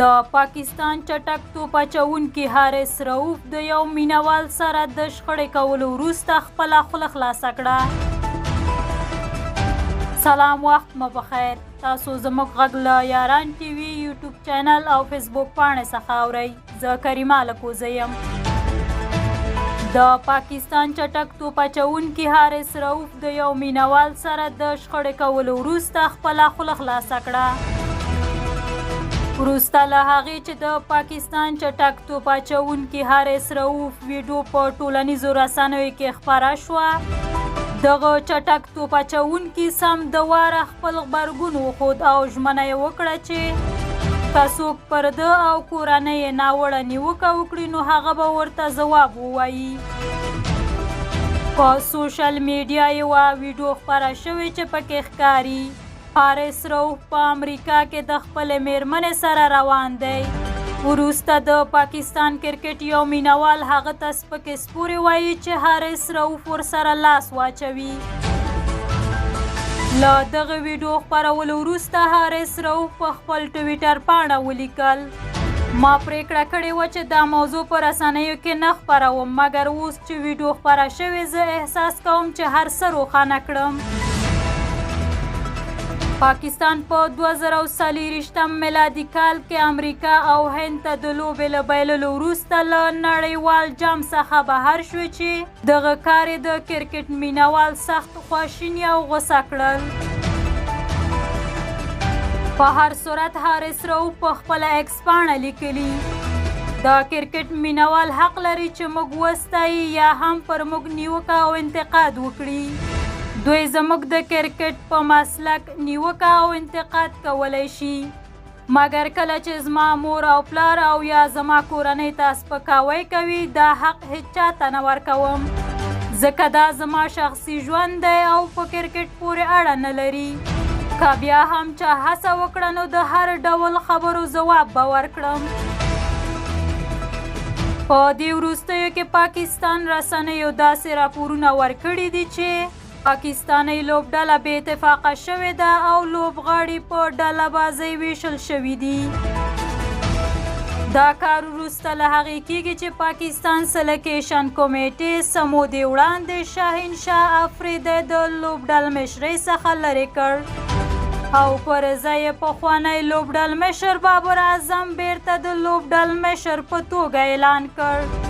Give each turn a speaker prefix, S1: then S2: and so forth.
S1: د پاکستان چټک توپ اچوونکي حارث رؤف د یو مینوال سره د شخړې کولو وروسته خپله خوله خلاصه کړه. سلام، وخت مو بخیر. تاسو زموږ غږ له یاران ټي وي یوټیوب چینل او فیسبوک پاڼې څخه اورئ. زه کریمه لکوزه یم. د پاکستان چټک توپ اچوونکي حارث رؤف د یو مینوال سره د شخړې کولو وروسته خپله خوله خلاصه کړه. وروسته له هغې چې د پاکستان چټک توپ اچوونکي حارث رؤف ویډیو په ټولنیزو رسنیو کې خپره شوه، دغه چټک توپ اچوونکي سم د واره خپل غبرګون وښود او ژمنه یې وکړه چې که څوک پر ده او کورنۍ یې ناوړه نیوکه وکړي نو هغه به ورته ځواب ووایي. په سوشل میډیا یوه ویډیو خپره شوې چې پکې ښکاري حارث رؤف په امریکا کې د خپلې میرمنې سره روان دی. وروسته د پاکستان کرکټ یو مینوال هغه ته سپکې سپورې وایي چې حارث رؤف ورسره لاس واچوي. له دغه ویډیو خپرولو وروسته حارث رؤف په خپل ټویټر پاڼه ولیکل: ما پریکړه کړې وه چې دا موضوع په رسنیو کې نه خپروم، مګر اوس چې ویډیو خپره شوې زه احساس کوم چې هر څه روښانه کړم. پاکستان په 2024 میلادي کال کې امریکا او هند ته د لوبې له بایللو وروسته له نړیوال جام څخه بهر شو چې دغه کار یې د کرکټ مینوال سخت خواشیني او غوسه کړل. په هر صورت حارث رؤف په خپله ایکس پاڼه لیکلي: د کرکټ مینوال حق لري چې موږ وستایي یا هم پر موږ نیوکه او انتقاد وکړي. دوی زموږ د کرکټ په مسلک نیوکه او انتقاد کولی شي، مګر کله چې زما مور او پلار او یا زما کورنۍ ته سپکاوی کوي دا حق هیڅ چاته نه ورکوم، ځکه دا زما شخصي ژوند دی او په کرکټ پورې اړه نه لري. که بیا هم چا هڅه وکړه نو د هر ډول خبرو ځواب به ورکړم. په دې وروستیو کې پاکستان رسنیو داسې راپورونه ورکړي دي چې پاکستاني لوبډله بې اتفاقه شوې ده او لوبغاړي په ډله بازۍ ویشل شوي دي. دا کار وروسته له هغې کیږي چې پاکستان سلیکشن کمیټې څه مودې وړاندې شاهینشاه افریدی د لوبډلمشرۍ څخه لرې کړ او پر ځای یې پخوانی لوبډلمشر بابر اعظم بیرته د لوبډلمشر په توګه اعلان کړ.